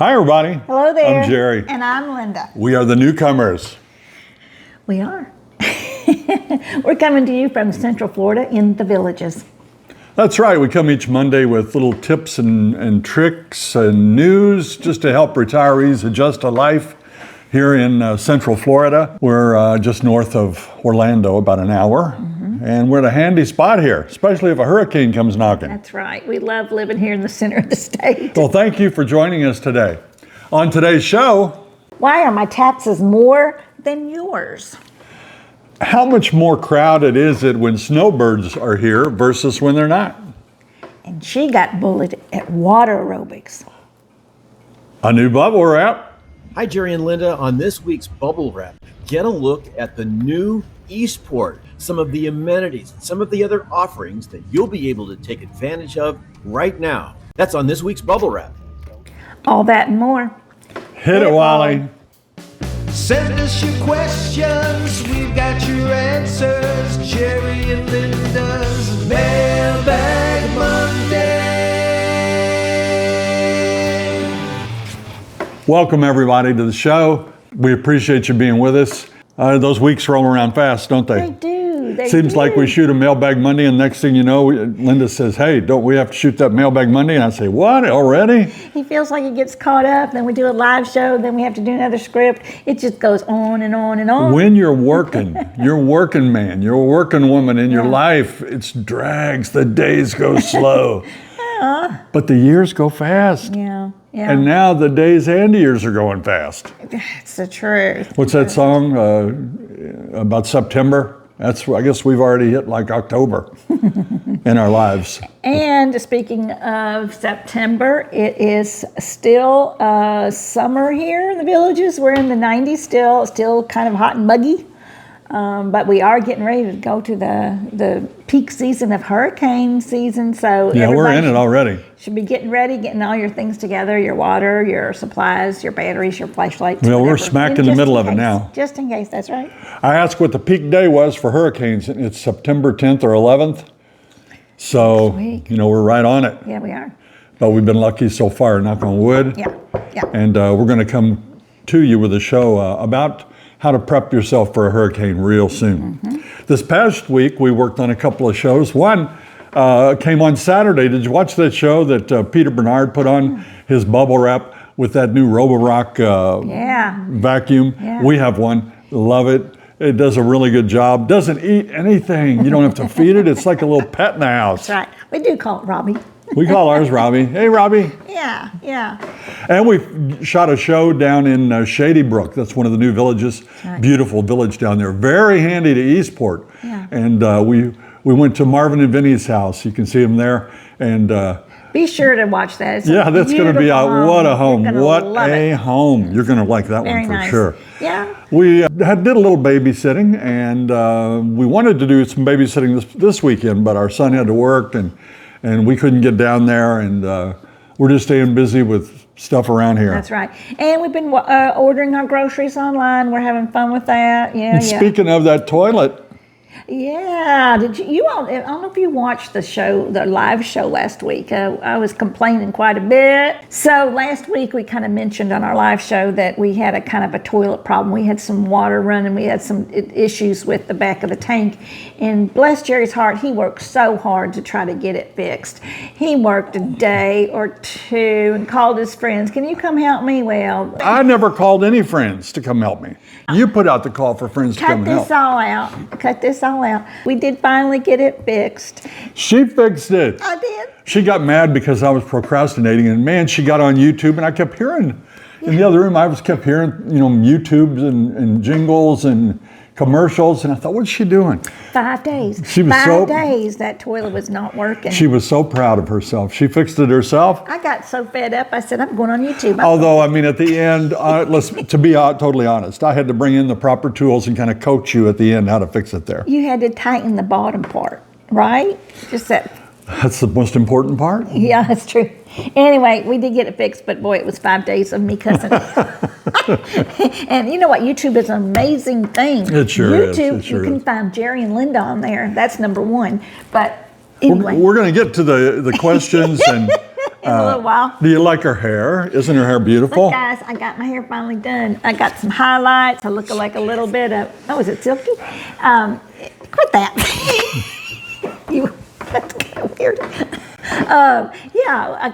Hi, everybody. Hello there. I'm Jerry. And I'm Linda. We are the Newcomers. We are. We're coming to you from Central Florida in the Villages. That's right. We come each Monday with little tips and tricks and news just to help retirees adjust to life here in Central Florida. We're just north of Orlando, about an hour. And we're at a handy spot here, especially if a hurricane comes knocking. That's right. We love living here in the center of the state. Well, thank you for joining us today. On today's show, why are my taxes more than yours? How much more crowded is it when snowbirds are here versus when they're not? And she got bullied at water aerobics. A new bubble wrap. Hi, Jerry and Linda. On this week's Bubble Wrap, get a look at the new Eastport, some of the amenities, and some of the other offerings that you'll be able to take advantage of right now. That's on this week's Bubble Wrap. All that and more. Hit it, Wally. Send us your questions, we've got your answers. Jerry and Linda's Mailbag Monday. Welcome everybody to the show. We appreciate you being with us. Those weeks roll around fast, don't they? They do. Seems like we shoot a Mailbag Monday and next thing you know, Linda says, hey, don't we have to shoot that Mailbag Monday? And I say, what, already? He feels like he gets caught up, then we do a live show, then we have to do another script. It just goes on and on and on. When you're working, you're a working man, you're a working woman in your life, it drags, the days go slow. But the years go fast. Yeah. And now the days and years are going fast. It's the truth. What's that song about September? I guess we've already hit like October in our lives. And speaking of September, it is still summer here in the Villages. We're in the 90s still kind of hot and muggy. But we are getting ready to go to the peak season of hurricane season. So yeah, we're in it already. Should be getting ready, getting all your things together, your water, your supplies, your batteries, your flashlights. Well, whatever. we're smack in the middle of it now. Just in case, that's right. I asked what the peak day was for hurricanes. It's September 10th or 11th. So, we're right on it. Yeah, we are. But we've been lucky so far, knock on wood. Yeah. And we're going to come to you with a show about how to prep yourself for a hurricane real soon. This past week, we worked on a couple of shows. One came on Saturday. Did you watch that show that Peter Bernard put on, his bubble wrap with that new Roborock vacuum? Yeah. We have one. Love it. It does a really good job. Doesn't eat anything. You don't have to feed it. It's like a little pet in the house. That's right. We do call it Robbie. We call ours Robbie. Hey, Robbie. Yeah. And we shot a show down in Shady Brook. That's one of the new villages. Right. Beautiful village down there. Very handy to Eastport. Yeah. And we went to Marvin and Vinny's house. You can see them there. And be sure to watch that. It's that's going to be what a home. What a home. You're going to like that Very one for nice. sure. Yeah. We did a little babysitting, and we wanted to do some babysitting this weekend, but our son had to work, and we couldn't get down there, and we're just staying busy with stuff around here. That's right. And we've been ordering our groceries online. We're having fun with that. And speaking of that toilet. Yeah. Did you all, I don't know if you watched the live show last week. I was complaining quite a bit. So last week we kind of mentioned on our live show that we had a kind of a toilet problem. We had some water running. We had some issues with the back of the tank. And bless Jerry's heart, he worked so hard to try to get it fixed. He worked a day or two and called his friends. Can you come help me? Well, I never called any friends to come help me. You put out the call for friends to come help. Cut this all out. We did finally get it fixed. She fixed it. I did. She got mad because I was procrastinating, and man, she got on YouTube, and I kept hearing in the other room. I kept hearing, YouTubes and jingles and commercials, and I thought, what's she doing? 5 days. She was 5 days that toilet was not working. She was so proud of herself. She fixed it herself. I got so fed up. I said, I'm going on YouTube. Although, I mean, at the end, to be totally honest, I had to bring in the proper tools and kind of coach you at the end how to fix it there. You had to tighten the bottom part, right? Just that. That's the most important part. Yeah, that's true. Anyway, we did get it fixed, but boy, it was 5 days of me cussing. And you know what? YouTube is an amazing thing. It sure is. YouTube, you can find Jerry and Linda on there. That's number one. But anyway. We're going to get to the questions and in a little while. Do you like her hair? Isn't her hair beautiful? Look, guys, I got my hair finally done. I got some highlights. I look like a little bit of, oh, is it silky? Quit that. That's kind of weird. Yeah, I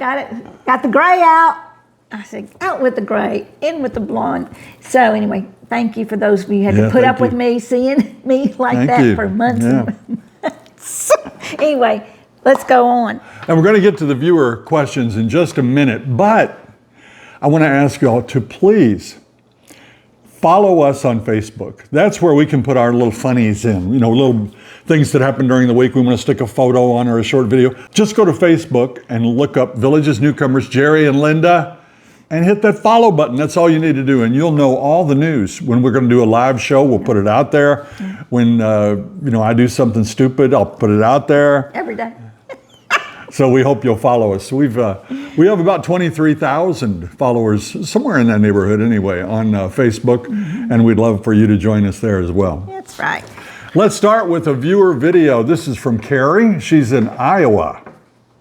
got the gray out. I said, out with the gray, in with the blonde. So anyway, thank you for those of you who had to put up with me seeing me like that for months and months. Anyway, let's go on. And we're going to get to the viewer questions in just a minute, but I want to ask you all to please follow us on Facebook. That's where we can put our little funnies in, little things that happen during the week. We want to stick a photo on or a short video. Just go to Facebook and look up Villages, Newcomers, Jerry and Linda, and hit that follow button. That's all you need to do, and you'll know all the news. When we're going to do a live show, we'll put it out there. When I do something stupid, I'll put it out there. Every day. So we hope you'll follow us. We have about 23,000 followers, somewhere in that neighborhood anyway, on Facebook, and we'd love for you to join us there as well. That's right. Let's start with a viewer video. This is from Carrie. She's in Iowa.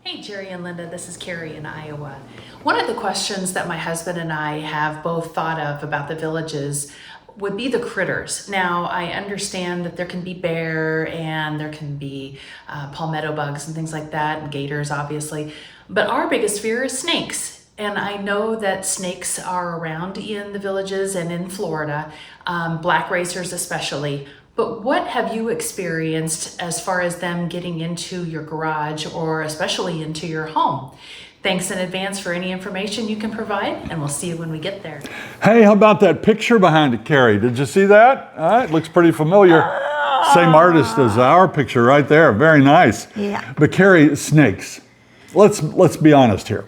Hey, Jerry and Linda, this is Carrie in Iowa. One of the questions that my husband and I have both thought of about the villages would be the critters. Now, I understand that there can be bear and there can be palmetto bugs and things like that, and gators, obviously. But our biggest fear is snakes. And I know that snakes are around in the villages and in Florida, black racers especially. But what have you experienced as far as them getting into your garage or especially into your home? Thanks in advance for any information you can provide, and we'll see you when we get there. Hey, how about that picture behind it, Carrie? Did you see that? It looks pretty familiar. Same artist as our picture right there. Very nice. Yeah. But Carrie, snakes. Let's be honest here.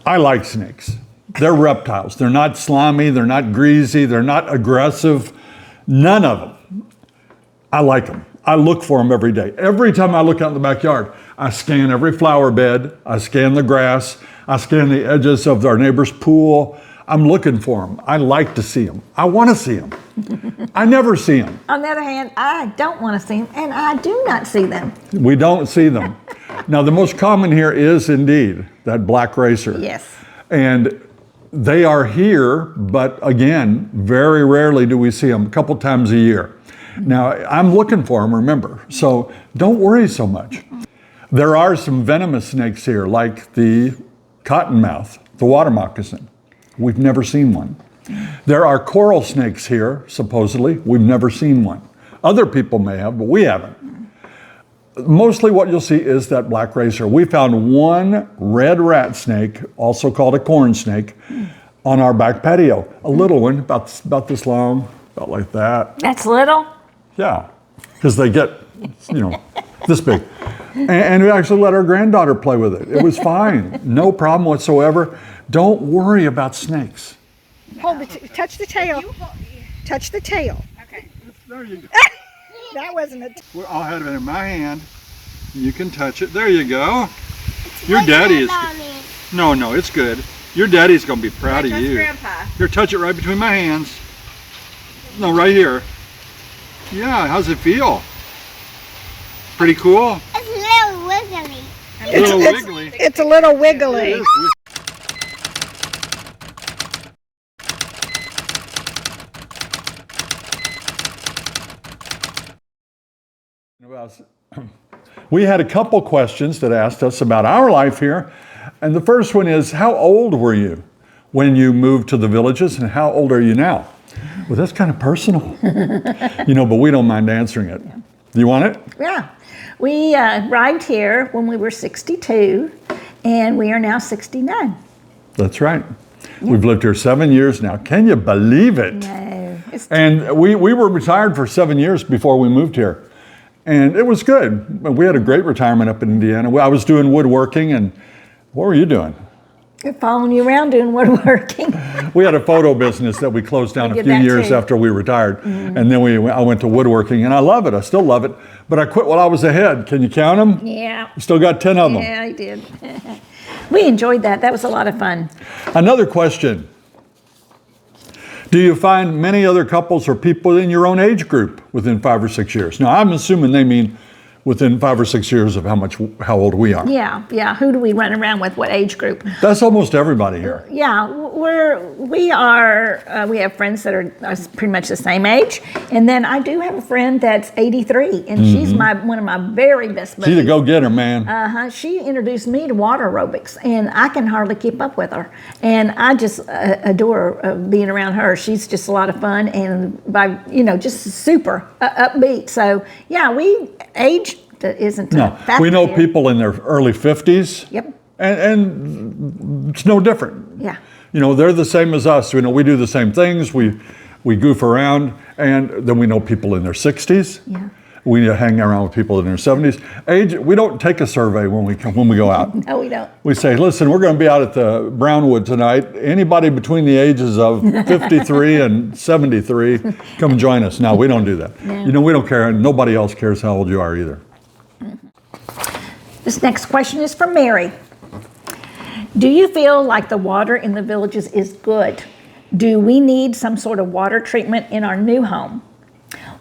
I like snakes. They're reptiles. They're not slimy. They're not greasy. They're not aggressive. None of them. I like them. I look for them every day. Every time I look out in the backyard, I scan every flower bed. I scan the grass. I scan the edges of our neighbor's pool. I'm looking for them. I like to see them. I want to see them. I never see them. On the other hand, I don't want to see them, and I do not see them. We don't see them. Now, the most common here is indeed that black racer. Yes. And they are here, but again, very rarely do we see them, a couple times a year. Now, I'm looking for them, remember, so don't worry so much. There are some venomous snakes here, like the cottonmouth, the water moccasin. We've never seen one. There are coral snakes here, supposedly. We've never seen one. Other people may have, but we haven't. Mostly what you'll see is that black racer. We found one red rat snake, also called a corn snake, on our back patio. A little one, about this long, about like that. That's little? Yeah, because they get, this big. And we actually let our granddaughter play with it. It was fine. No problem whatsoever. Don't worry about snakes. Hold the touch the tail. Touch the tail. Okay. There you go. That wasn't a. I'll have it in my hand. You can touch it. There you go. Your daddy is. No, it's good. Your daddy's going to be proud of you. Grandpa. Here, touch it right between my hands. No, right here. Yeah, how's it feel? Pretty cool? It's a little wiggly. A little wiggly. It's a little wiggly. It is. We had a couple questions that asked us about our life here. And the first one is, how old were you when you moved to the villages, and how old are you now? Well, that's kind of personal, but we don't mind answering it. Do you want it? Yeah. We arrived here when we were 62, and we are now 69. That's right. Yeah. We've lived here 7 years now. Can you believe it? No. And we were retired for 7 years before we moved here. And it was good. We had a great retirement up in Indiana. I was doing woodworking, and what were you doing? Following you around doing woodworking. We had a photo business that we closed down a few years after we retired. Mm-hmm. And then I went to woodworking, and I love it. I still love it. But I quit while I was ahead. Can you count them? Yeah. Still got 10 of them. Yeah, I did. We enjoyed that. That was a lot of fun. Another question. Do you find many other couples or people in your own age group within 5 or 6 years? Now, I'm assuming they mean within 5 or 6 years of how old we are. Yeah. Who do we run around with? What age group? That's almost everybody here. Yeah, we have friends that are pretty much the same age, and then I do have a friend that's 83, and she's one of my very best buddies. She's a go-getter, man. She introduced me to water aerobics, and I can hardly keep up with her, and I just adore being around her. She's just a lot of fun, and just super upbeat. So yeah, age isn't a No, factor we know here. people in their early 50s. Yep. And it's no different. Yeah. They're the same as us. We do the same things. We goof around, and then we know people in their 60s. Yeah. We hang around with people in their 70s. Age, we don't take a survey when we go out. No, we don't. We say, listen, we're going to be out at the Brownwood tonight. Anybody between the ages of 53 and 73, come join us. No, we don't do that. No. We don't care, and nobody else cares how old you are either. This next question is from Mary. Do you feel like the water in the villages is good? Do we need some sort of water treatment in our new home?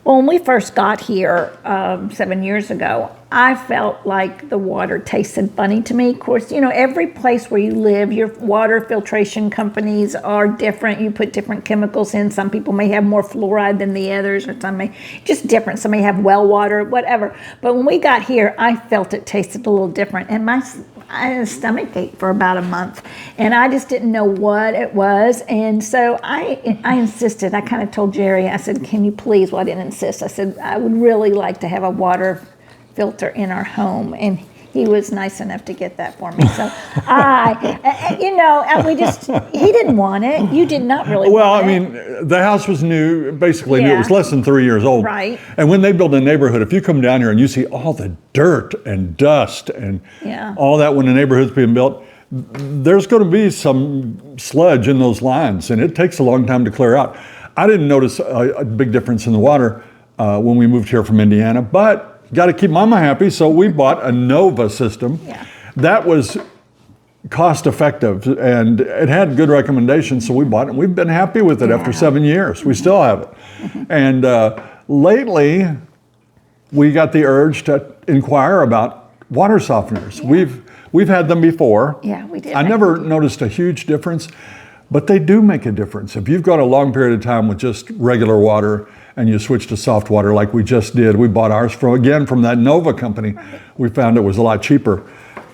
Well, when we first got here 7 years ago, I felt like the water tasted funny to me. Of course, every place where you live, your water filtration companies are different. You put different chemicals in. Some people may have more fluoride than the others, or some may just different. Some may have well water, whatever. But when we got here, I felt it tasted a little different. And I had a stomach ache for about a month, and I just didn't know what it was. And so I insisted. I kind of told Jerry, I said, can you please, well, I didn't insist. I said, I would really like to have a water filter in our home. And he was nice enough to get that for me. So he didn't want it. You did not really want it. The house was new, basically new. It Yeah. was less than 3 years old. Right. And when they build a neighborhood, if you come down here and you see all the dirt and dust and all that when the neighborhood's being built, there's going to be some sludge in those lines, and it takes a long time to clear out. I didn't notice a big difference in the water when we moved here from Indiana, but got to keep Mama happy, so we bought a Nova system. Yeah. That was cost effective, and it had good recommendations, so we bought it, and we've been happy with it after 7 years. We still have it. And lately, we got the urge to inquire about water softeners. We've had them before. Yeah, we did. I never noticed a huge difference, but they do make a difference. If you've got a long period of time with just regular water and you switch to soft water like we just did, we bought ours from that Nova company. We found it was a lot cheaper.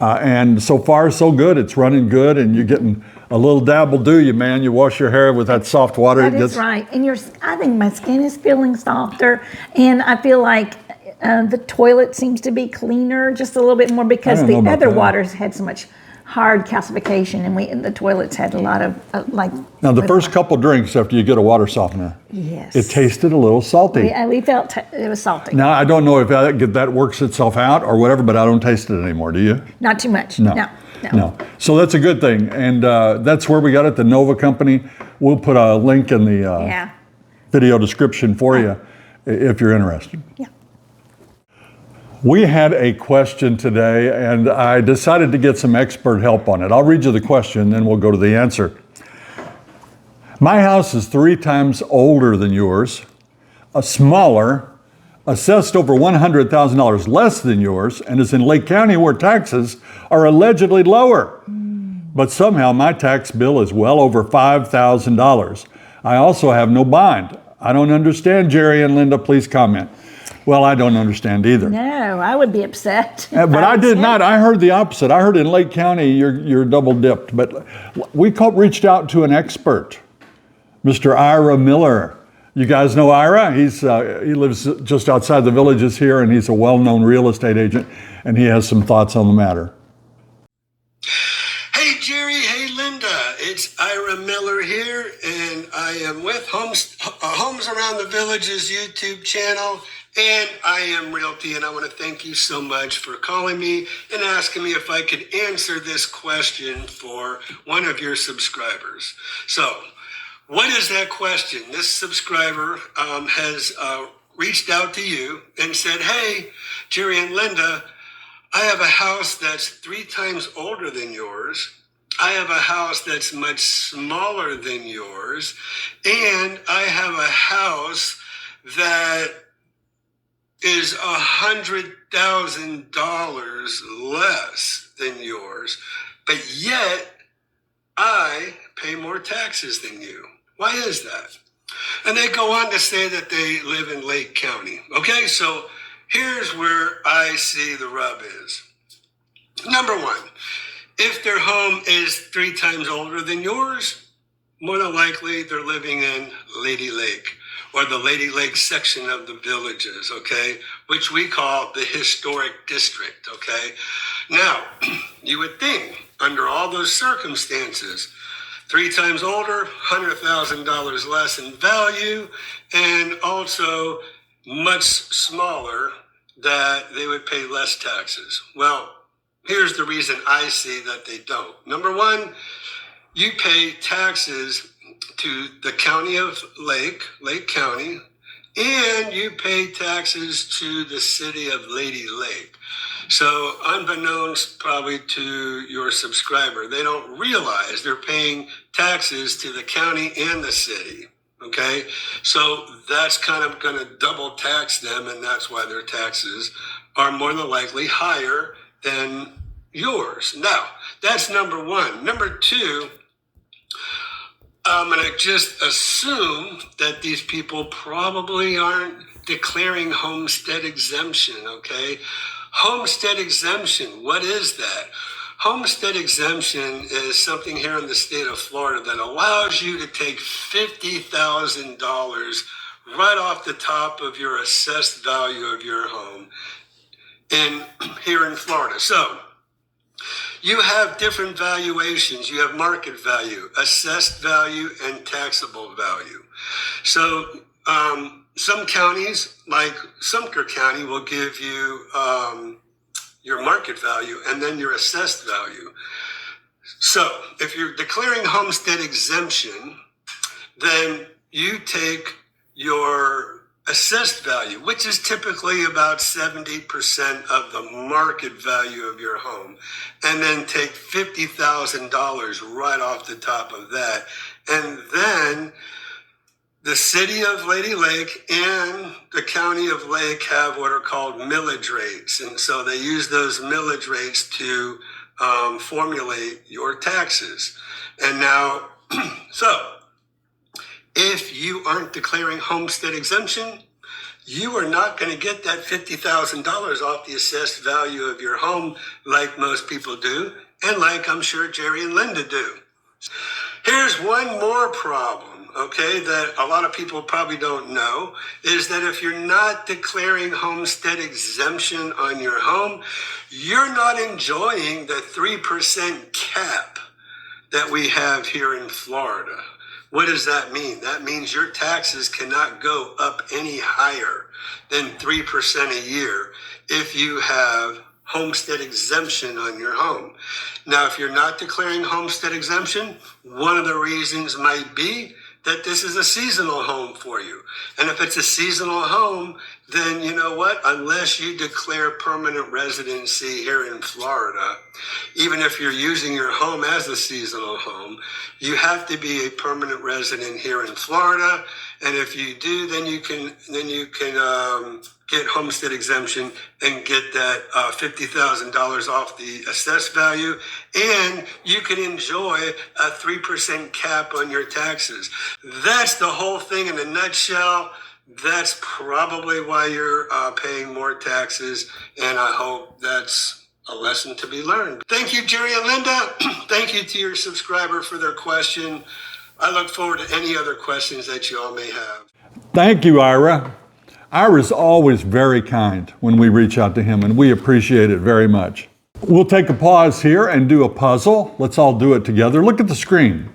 And so far, so good. It's running good, and you're getting a little dab will do you, man. You wash your hair with that soft water. That is right. And I think my skin is feeling softer, and I feel like the toilet seems to be cleaner just a little bit more because the other waters had so much hard calcification, and the toilets had a lot of Now, the first couple drinks after you get a water softener, yes, it tasted a little salty. We felt it was salty. Now, I don't know if that works itself out or whatever, but I don't taste it anymore. Do you? Not too much. No. So that's a good thing, and that's where we got it, the Nova company. We'll put a link in the video description for you if you're interested. Yeah. We had a question today, and I decided to get some expert help on it. I'll read you the question, then we'll go to the answer. My house is 3 times older than yours, smaller, assessed over $100,000 less than yours, and is in Lake County where taxes are allegedly lower. But somehow my tax bill is well over $5,000. I also have no bond. I don't understand, Jerry and Linda, please comment. Well, I don't understand either. No, I would be upset. But I did not. I heard the opposite. I heard in Lake County you're double dipped. But we reached out to an expert, Mr. Ira Miller. You guys know Ira? He lives just outside the villages here, and he's a well-known real estate agent, and he has some thoughts on the matter. Hey Jerry, hey Linda, it's Ira Miller here, and I am with Homes Around the Villages YouTube channel, and I Am Realty, and I want to thank you so much for calling me and asking me if I could answer this question for one of your subscribers. So, what is that question? This subscriber has reached out to you and said, hey, Jerry and Linda, I have a house that's 3 times older than yours. I have a house that's much smaller than yours. And I have a house that is $100,000 less than yours, but yet I pay more taxes than you. Why is that? And they go on to say that they live in Lake County. Okay, so here's where I see the rub is. Number one, if their home is 3 times older than yours, more than likely they're living in Lady Lake, or the Lady Lake section of the Villages, okay, which we call the historic district, okay? Now, you would think, under all those circumstances, 3 times older, $100,000 less in value, and also much smaller, that they would pay less taxes. Well, here's the reason I see that they don't. Number one, you pay taxes to the county of Lake County, and you pay taxes to the city of Lady Lake. So unbeknownst probably to your subscriber, they don't realize they're paying taxes to the county and the city. Okay, so that's kind of going to double tax them, and that's why their taxes are more than likely higher than yours. Now, that's number one. Number two, I'm going to just assume that these people probably aren't declaring homestead exemption, okay? Homestead exemption, what is that? Homestead exemption is something here in the state of Florida that allows you to take $50,000 right off the top of your assessed value of your home here in Florida. So you have different valuations. You have market value, assessed value, and taxable value. So some counties, like Sumter County, will give you your market value and then your assessed value. So if you're declaring homestead exemption, then you take your assessed value, which is typically about 70% of the market value of your home, and then take $50,000 right off the top of that. And then the city of Lady Lake and the county of Lake have what are called millage rates. And so they use those millage rates to formulate your taxes. And now, so if you aren't declaring homestead exemption, you are not going to get that $50,000 off the assessed value of your home like most people do, and like I'm sure Jerry and Linda do. Here's one more problem, okay, that a lot of people probably don't know, is that if you're not declaring homestead exemption on your home, you're not enjoying the 3% cap that we have here in Florida. What does that mean? That means your taxes cannot go up any higher than 3% a year if you have homestead exemption on your home. Now, if you're not declaring homestead exemption, one of the reasons might be that this is a seasonal home for you. And if it's a seasonal home, then you know what? Unless you declare permanent residency here in Florida, even if you're using your home as a seasonal home, you have to be a permanent resident here in Florida. And if you do, then you can get homestead exemption and get that $50,000 off the assessed value, and you can enjoy a 3% cap on your taxes. That's the whole thing in a nutshell. That's probably why you're paying more taxes, and I hope that's a lesson to be learned. Thank you, Jerry and Linda. Thank you to your subscriber for their question. I look forward to any other questions that you all may have. Thank you, Ira. Ira's always very kind when we reach out to him, and we appreciate it very much. We'll take a pause here and do a puzzle. Let's all do it together. Look at the screen.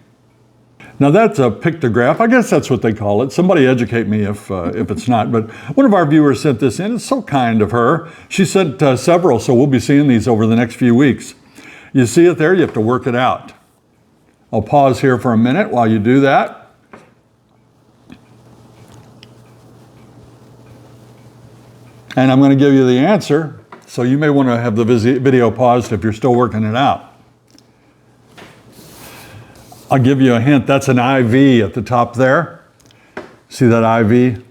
Now that's a pictograph. I guess that's what they call it. Somebody educate me if it's not. But one of our viewers sent this in. It's so kind of her. She sent several, so we'll be seeing these over the next few weeks. You see it there? You have to work it out. I'll pause here for a minute while you do that. And I'm going to give you the answer, so you may want to have the video paused if you're still working it out. I'll give you a hint. That's an IV at the top there. See that IV?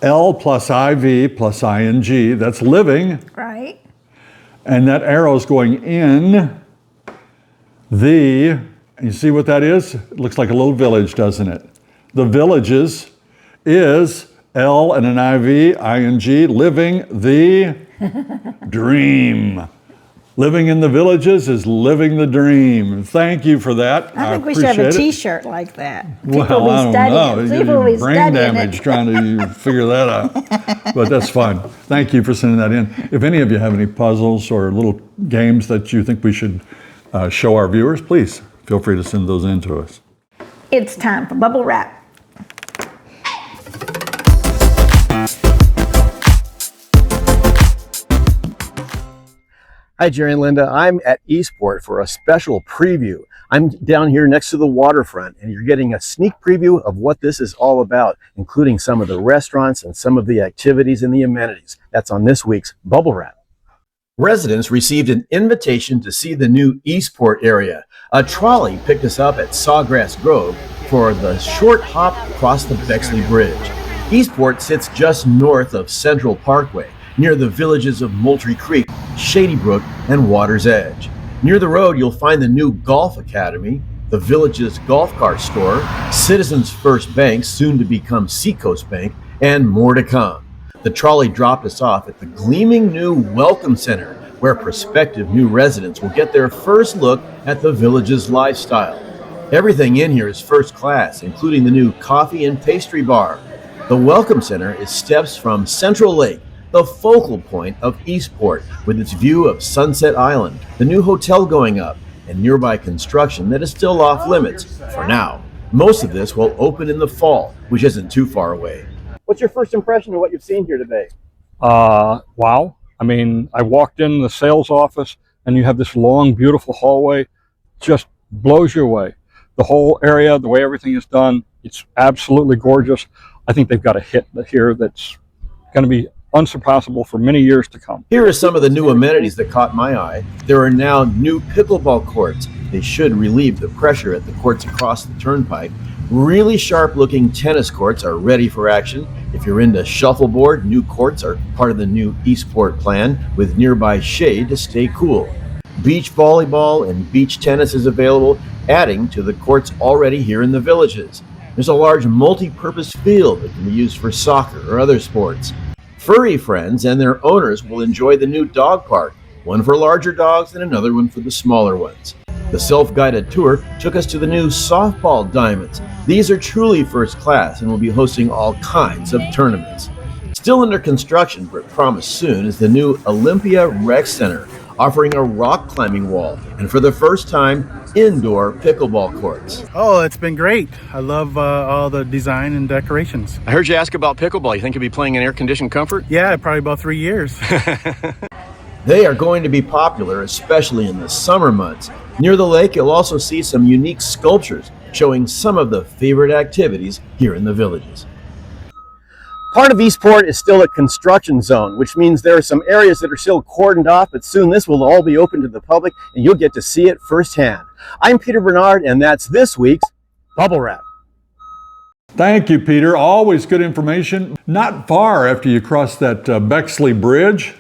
L plus IV plus ing, that's living. Right. And that arrow is going in the, you see what that is? It looks like a little village, doesn't it? The villages is L and an IV, ing, living the dream. Living in the villages is living the dream. Thank you for that. I think we should have a T-shirt like that. Well, I don't know. People be Brain studying damage it. trying to figure that out. But that's fine. Thank you for sending that in. If any of you have any puzzles or little games that you think we should show our viewers, please feel free to send those in to us. It's time for bubble wrap. Hi, Jerry and Linda. I'm at Eastport for a special preview. I'm down here next to the waterfront, and you're getting a sneak preview of what this is all about, including some of the restaurants and some of the activities and the amenities. That's on this week's Bubble Wrap. Residents received an invitation to see the new Eastport area. A trolley picked us up at Sawgrass Grove for the short hop across the Bexley Bridge. Eastport sits just north of Central Parkway, near the villages of Moultrie Creek, Shady Brook, and Water's Edge. Near the road, you'll find the new Golf Academy, the village's golf cart store, Citizens First Bank, soon to become Seacoast Bank, and more to come. The trolley dropped us off at the gleaming new Welcome Center, where prospective new residents will get their first look at the village's lifestyle. Everything in here is first class, including the new coffee and pastry bar. The Welcome Center is steps from Central Lake, the focal point of Eastport, with its view of Sunset Island, the new hotel going up, and nearby construction that is still off limits for now. Most of this will open in the fall, which isn't too far away. What's your first impression of what you've seen here today? Wow. I mean, I walked in the sales office and you have this long, beautiful hallway, just blows you away. The whole area, the way everything is done, it's absolutely gorgeous. I think they've got a hit here that's going to be unsurpassable for many years to come. Here are some of the new amenities that caught my eye. There are now new pickleball courts. They should relieve the pressure at the courts across the turnpike. Really sharp looking tennis courts are ready for action. If you're into shuffleboard, new courts are part of the new Eastport plan with nearby shade to stay cool. Beach volleyball and beach tennis is available, adding to the courts already here in the villages. There's a large multi-purpose field that can be used for soccer or other sports. Furry friends and their owners will enjoy the new dog park, one for larger dogs and another one for the smaller ones. The self-guided tour took us to the new softball diamonds. These are truly first class and will be hosting all kinds of tournaments. Still under construction, but promised soon, is the new Olympia Rec Center, offering a rock climbing wall and for the first time, indoor pickleball courts. Oh, it's been great. I love all the design and decorations. I heard you ask about pickleball. You think you'll be playing in air-conditioned comfort? Yeah, probably about 3 years. They are going to be popular, especially in the summer months. Near the lake, you'll also see some unique sculptures showing some of the favorite activities here in the villages. Part of Eastport is still a construction zone, which means there are some areas that are still cordoned off, but soon this will all be open to the public and you'll get to see it firsthand. I'm Peter Bernard, and that's this week's Bubble Wrap. Thank you, Peter. Always good information. Not far after you cross that Bexley Bridge,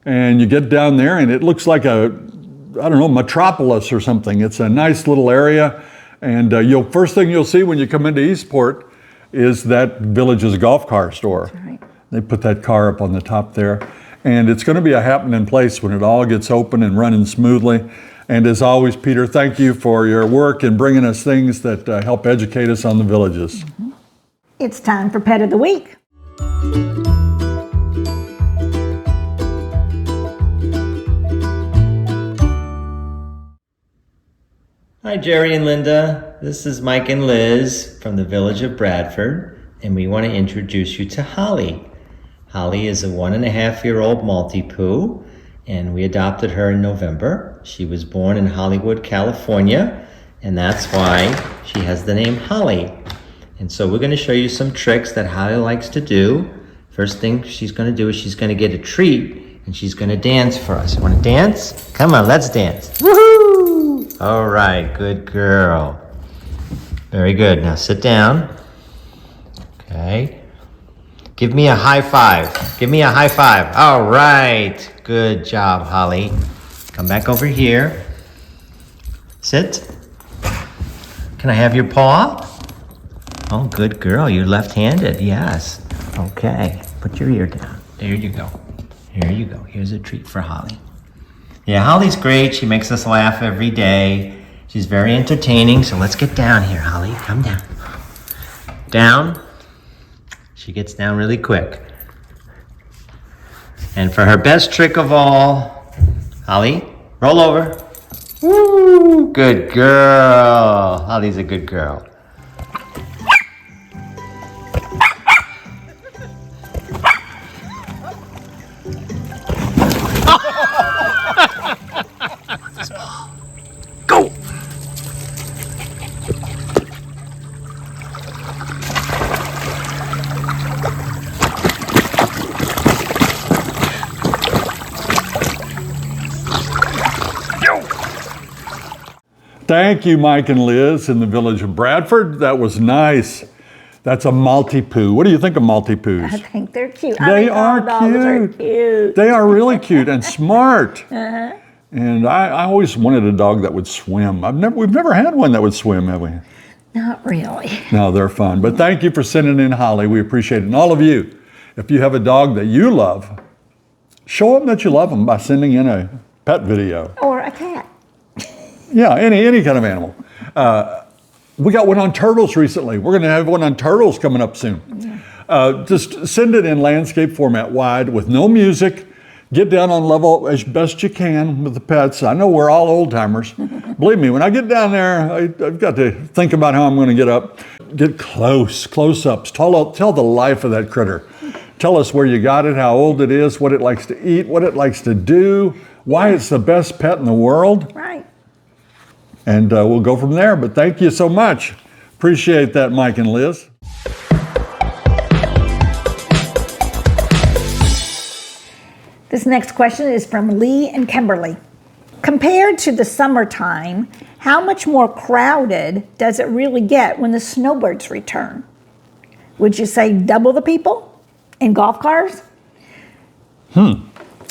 and you get down there, and it looks like a, I don't know, metropolis or something. It's a nice little area, and first thing you'll see when you come into Eastport is that village's golf car store. That's right. They put that car up on the top there, and it's going to be a happening place when it all gets open and running smoothly. And as always, Peter, thank you for your work in bringing us things that help educate us on the villages. Mm-hmm. It's time for Pet of the Week. Hi, Jerry and Linda. This is Mike and Liz from the village of Bradford, and we want to introduce you to Holly. Holly is a 1.5-year-old Maltipoo, and we adopted her in November. She was born in Hollywood, California, and that's why she has the name Holly. And so we're going to show you some tricks that Holly likes to do. First thing she's going to do is she's going to get a treat, and she's going to dance for us. You want to dance? Come on, let's dance. Woohoo! All right, good girl. Very good. Now sit down. Okay. Give me a high five. Give me a high five. All right. Good job, Holly. Come back over here. Sit. Can I have your paw? Oh, good girl. You're left-handed. Yes. Okay. Put your ear down. There you go. Here you go. Here's a treat for Holly. Yeah, Holly's great. She makes us laugh every day. She's very entertaining. So let's get down here, Holly. Come down. Down. She gets down really quick. And for her best trick of all, Holly, roll over. Woo! Good girl. Holly's a good girl. Go! Thank you, Mike and Liz in the village of Bradford. That was nice. That's a Maltipoo. What do you think of Maltipoos? I think they're cute. They are cute. cute. They are really cute and smart. And I always wanted a dog that would swim. We've never had one that would swim, have we? Not really. No, they're fun. But thank you for sending in Holly. We appreciate it. And all of you, if you have a dog that you love, show them that you love them by sending in a pet video. Or a cat. Yeah, any kind of animal. We got one on turtles recently. We're going to have one on turtles coming up soon. Just send it in landscape format wide with no music. Get down on level as best you can with the pets. I know we're all old timers. Believe me, when I get down there, I've got to think about how I'm going to get up. Get close-ups. Tell the life of that critter. Tell us where you got it, how old it is, what it likes to eat, what it likes to do, why it's the best pet in the world. Right. And we'll go from there. But thank you so much. Appreciate that, Mike and Liz. This next question is from Lee and Kimberly. Compared to the summertime, how much more crowded does it really get when the snowbirds return? Would you say double the people in golf cars?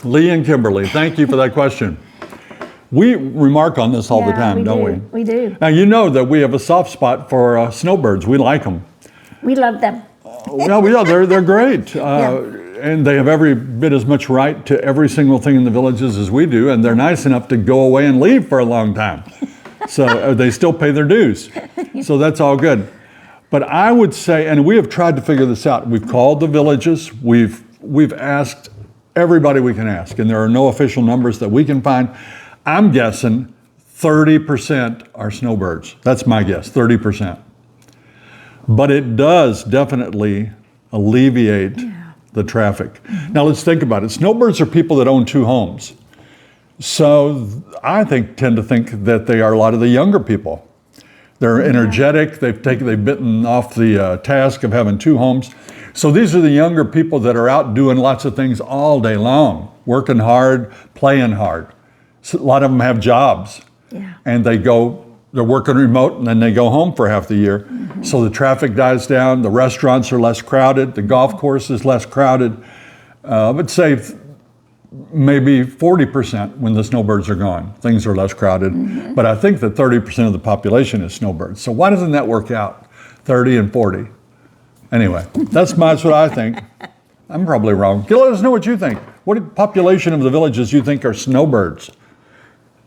Lee and Kimberly, thank you for that question. We remark on this all the time, don't we? We do. Now, you know that we have a soft spot for snowbirds. We like them. We love them. Yeah, they're great. And they have every bit as much right to every single thing in the villages as we do, and they're nice enough to go away and leave for a long time. So they still pay their dues. So that's all good. But I would say, and we have tried to figure this out. We've called the villages. We've asked everybody we can ask, and there are no official numbers that we can find. I'm guessing 30% are snowbirds. That's my guess, 30%. But it does definitely alleviate the traffic. Now let's think about it. Snowbirds are people that own two homes. So I tend to think that they are a lot of the younger people. They're energetic. They've bitten off the task of having two homes. So these are the younger people that are out doing lots of things all day long, working hard, playing hard. So a lot of them have jobs, and they're working remote, and then they go home for half the year. So the traffic dies down, the restaurants are less crowded, the golf course is less crowded. I would say maybe 40% when the snowbirds are gone, things are less crowded. But I think that 30% of the population is snowbirds. So why doesn't that work out, 30 and 40? Anyway, that's what I think. I'm probably wrong. Let us know what you think. What population of the villages you think are snowbirds?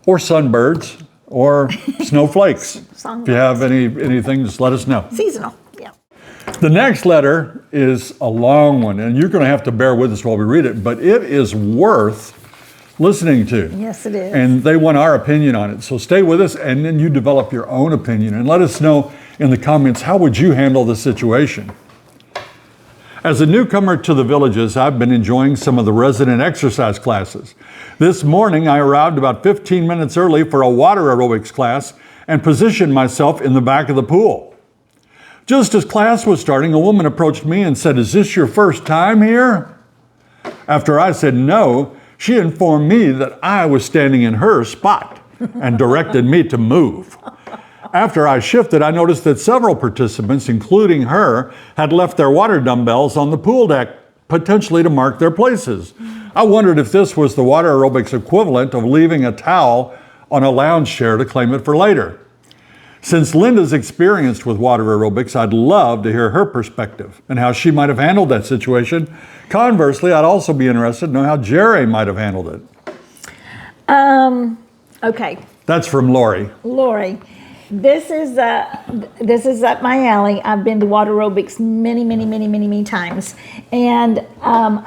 Or sunbirds, or snowflakes. If you have anything, just let us know. Seasonal, yeah. The next letter is a long one, and you're going to have to bear with us while we read it, but it is worth listening to. Yes, it is. And they want our opinion on it. So stay with us, and then you develop your own opinion, and let us know in the comments, how would you handle the situation? As a newcomer to the villages, I've been enjoying some of the resident exercise classes. This morning, I arrived about 15 minutes early for a water aerobics class and positioned myself in the back of the pool. Just as class was starting, a woman approached me and said, "Is this your first time here?" After I said no, she informed me that I was standing in her spot and directed me to move. After I shifted, I noticed that several participants, including her, had left their water dumbbells on the pool deck, potentially to mark their places. I wondered if this was the water aerobics equivalent of leaving a towel on a lounge chair to claim it for later. Since Linda's experienced with water aerobics, I'd love to hear her perspective and how she might have handled that situation. Conversely, I'd also be interested to know how Jerry might have handled it. Okay. That's from Lori. Lori, this is up my alley. I've been to water aerobics many times. And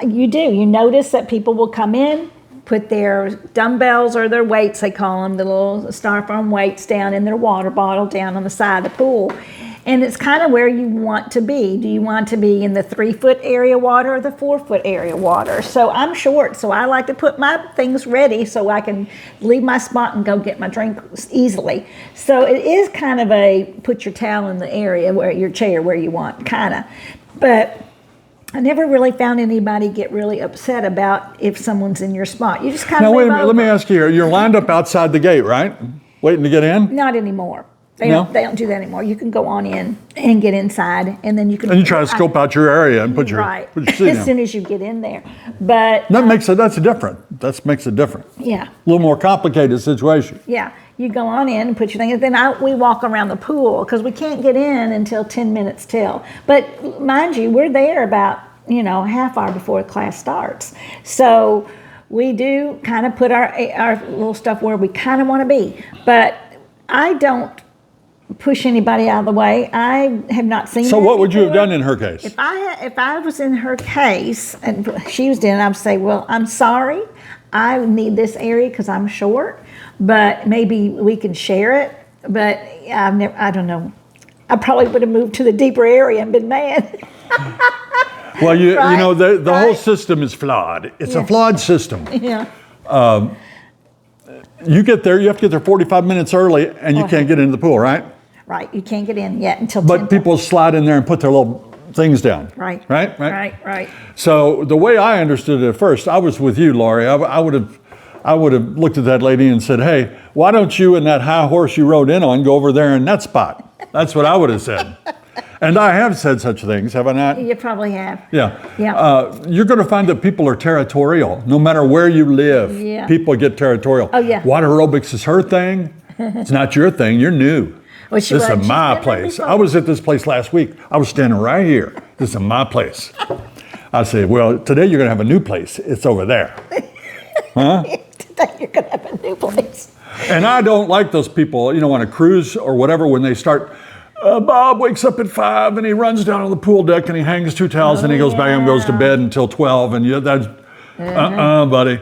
you notice that people will come in, put their dumbbells or their weights, they call them, the little styrofoam weights, down in their water bottle down on the side of the pool. And it's kind of where you want to be. Do you want to be in the 3-foot area water or the 4-foot area water? So I'm short, so I like to put my things ready so I can leave my spot and go get my drink easily. So it is kind of a put your towel in the area where your chair where you want, kind of. But I never really found anybody get really upset about if someone's in your spot. You just kind of Now, wait a minute, let me ask you here. You're lined up outside the gate, right? Waiting to get in? Not anymore. They No? don't do that anymore. You can go on in and get inside, and then you can. And you try to scope out your area and put your, right put your seat as down. soon as you get in there. But That's different. That makes it different. yeah, A little more complicated situation. yeah. You go on in and put your thing, and then we walk around the pool because we can't get in until 10 minutes till. But mind you, we're there about a half hour before class starts. So we do kind of put our little stuff where we kind of want to be. But I don't push anybody out of the way. I have not seen. So that what would you have before. done in her case? If I was in her case and she was in, I would say, well, I'm sorry, I need this area because I'm short, but maybe we can share it. But I don't know. I probably would have moved to the deeper area and been mad. Well, you know, the Right. whole system is flawed. It's a Yeah. flawed system. Yeah. You get there, you have to get there 45 minutes early, and you can't get into the pool, right? Right. You can't get in yet until 10. But people slide in there and put their little things down. Right. Right. So the way I understood it at first, I was with you, Laurie. I would have looked at that lady and said, "Hey, why don't you and that high horse you rode in on go over there in that spot?" That's what I would have said. And I have said such things, have I not? You probably have. Yeah. Yeah. You're going to find that people are territorial. No matter where you live, Yeah. people get territorial. Oh, yeah. Water aerobics is her thing. It's not your thing. You're new. Well, This is she's been my there place. before. I was at this place last week. I was standing right here. This is my place. I said, well, today you're going to have a new place. It's over there. Today you're going to have a new place. And I don't like those people, on a cruise or whatever, when they start, Bob wakes up at 5 and he runs down on the pool deck and he hangs 2 towels and he goes back and goes to bed until 12. And that's, buddy.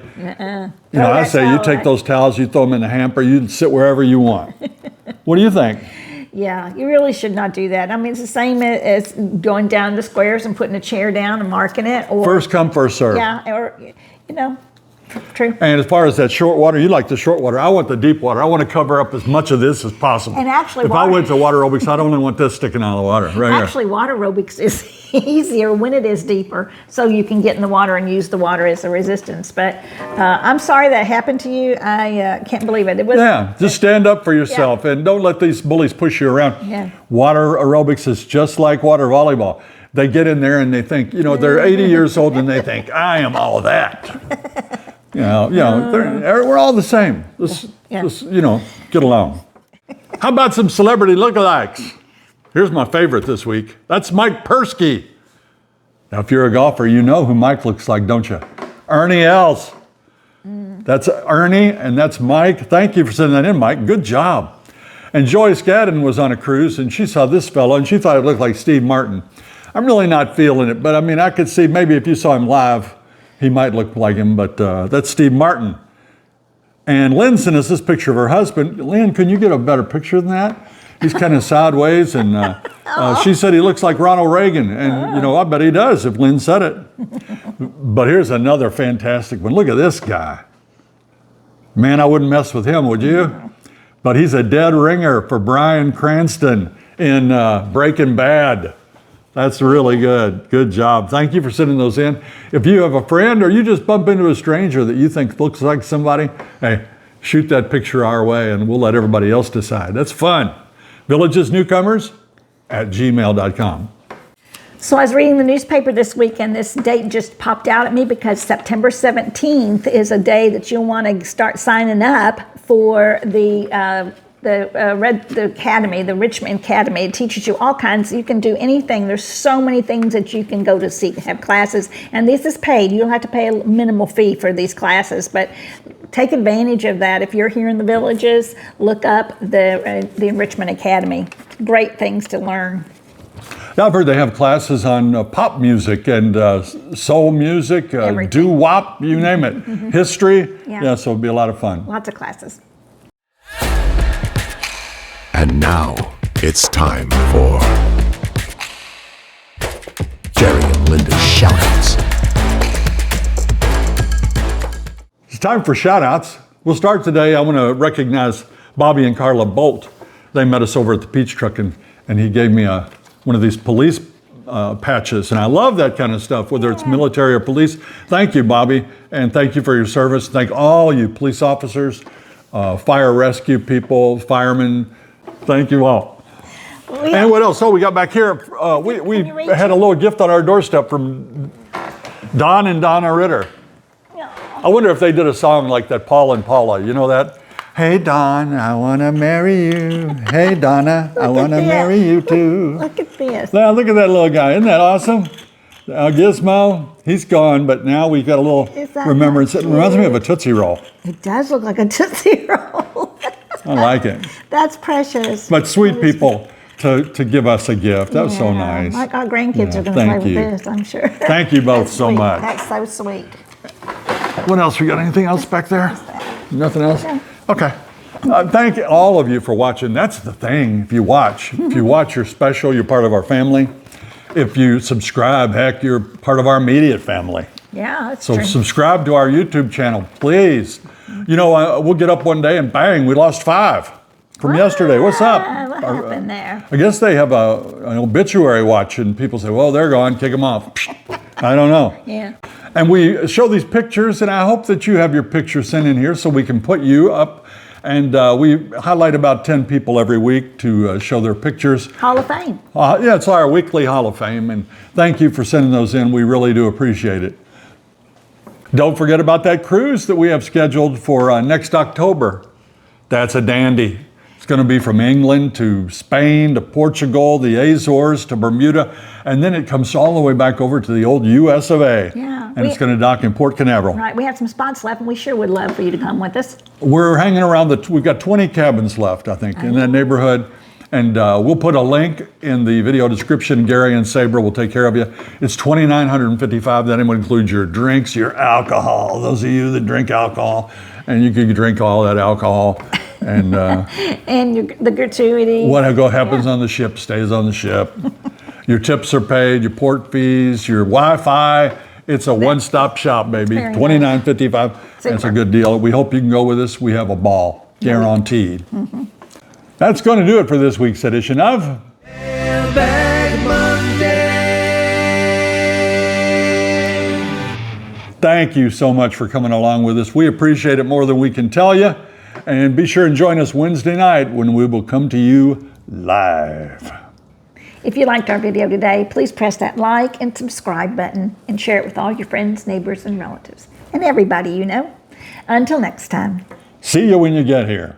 I say you take those towels, you throw them in the hamper, you can sit wherever you want. What do you think? Yeah, you really should not do that. I mean, it's the same as going down the squares and putting a chair down and marking it. Or First come, first serve. Yeah, or, true. And as far as that short water, you like the short water. I want the deep water. I want to cover up as much of this as possible. And actually, if I went to water aerobics, I'd only want this sticking out of the water right Actually, water aerobics is easier when it is deeper, so you can get in the water and use the water as a resistance. But I'm sorry that happened to you. I can't believe it. It was. Yeah, just stand up for yourself and don't let these bullies push you around. Yeah. Water aerobics is just like water volleyball. They get in there and they think, they're 80 years old and they think, I am all that. We're all the same. Just, get along. How about some celebrity lookalikes? Here's my favorite this week. That's Mike Persky. Now, if you're a golfer, you know who Mike looks like, don't you? Ernie Els. That's Ernie and that's Mike. Thank you for sending that in, Mike. Good job. And Joyce Gadden was on a cruise and she saw this fellow and she thought it looked like Steve Martin. I'm really not feeling it, but I could see maybe if you saw him live, he might look like him, but that's Steve Martin. And Lynn sent us this picture of her husband. Lynn, can you get a better picture than that? He's kind of sideways, and she said he looks like Ronald Reagan. And, I bet he does if Lynn said it. But here's another fantastic one. Look at this guy. Man, I wouldn't mess with him, would you? But he's a dead ringer for Bryan Cranston in Breaking Bad. That's really good. Good job. Thank you for sending those in. If you have a friend or you just bump into a stranger that you think looks like somebody, hey, shoot that picture our way and we'll let everybody else decide. That's fun. villagesnewcomers@gmail.com. So I was reading the newspaper this week, and this date just popped out at me because September 17th is a day that you'll want to start signing up for the Academy, the Richmond Academy. It teaches you all kinds. You can do anything. There's so many things that you can go to see, have classes, and this is paid. You don't have to pay a minimal fee for these classes, but take advantage of that. If you're here in the Villages, look up the Richmond Academy. Great things to learn. Yeah, I've heard they have classes on pop music and soul music, doo-wop, you name it, history. Yeah, so it'll be a lot of fun. Lots of classes. And now it's time for Jerry and Linda's shoutouts. It's time for shoutouts. We'll start today. I want to recognize Bobby and Carla Bolt. They met us over at the Peach Truck, and he gave me one of these police patches, and I love that kind of stuff, whether it's military or police. Thank you, Bobby, and thank you for your service. Thank all you police officers, fire rescue people, firemen. Thank you all. And what else? Oh, we got back here. We had a little gift on our doorstep from Don and Donna Ritter. I wonder if they did a song like that, Paul and Paula. You know that? Hey, Don, I want to marry you. Hey, Donna, I want to marry you too. Look at this. Now, look at that little guy. Isn't that awesome? Gizmo, he's gone, but now we've got a little remembrance. It reminds me of a Tootsie Roll. It does look like a Tootsie Roll. I like it. That's precious. But sweet people to give us a gift. That was so nice. Like our grandkids are going to play with this, I'm sure. Thank you both so much. That's so sweet. What else? We got anything else back there? Nothing else? Yeah. Okay. Thank all of you for watching. That's the thing. If you watch, you're special. You're part of our family. If you subscribe, heck, you're part of our immediate family. Yeah, that's true. So subscribe to our YouTube channel, please. You know, we'll get up one day and bang, we lost 5 from yesterday. What's up? What happened there? I guess they have an obituary watch, and people say, well, they're gone, kick them off. I don't know. Yeah. And we show these pictures, and I hope that you have your picture sent in here so we can put you up. And we highlight about 10 people every week to show their pictures. Hall of Fame. Yeah, it's our weekly Hall of Fame, and thank you for sending those in. We really do appreciate it. Don't forget about that cruise that we have scheduled for next October. That's a dandy. It's going to be from England to Spain to Portugal, the Azores to Bermuda, and then it comes all the way back over to the old US of A. Yeah. And it's going to dock in Port Canaveral. Right. We have some spots left, and we sure would love for you to come with us. We're hanging around we've got 20 cabins left, I think, in that neighborhood. And we'll put a link in the video description. Gary and Sabre will take care of you. It's $2,955. That includes your drinks, your alcohol. Those of you that drink alcohol, and you can drink all that alcohol. And and the gratuity. What happens on the ship stays on the ship. Your tips are paid, your port fees, your Wi-Fi. It's a one-stop shop, baby. $2,955. That's a good deal. We hope you can go with us. We have a ball, guaranteed. Mm-hmm. That's going to do it for this week's edition of Mailbag Monday. Thank you so much for coming along with us. We appreciate it more than we can tell you. And be sure and join us Wednesday night when we will come to you live. If you liked our video today, please press that like and subscribe button and share it with all your friends, neighbors, and relatives, and everybody you know. Until next time. See you when you get here.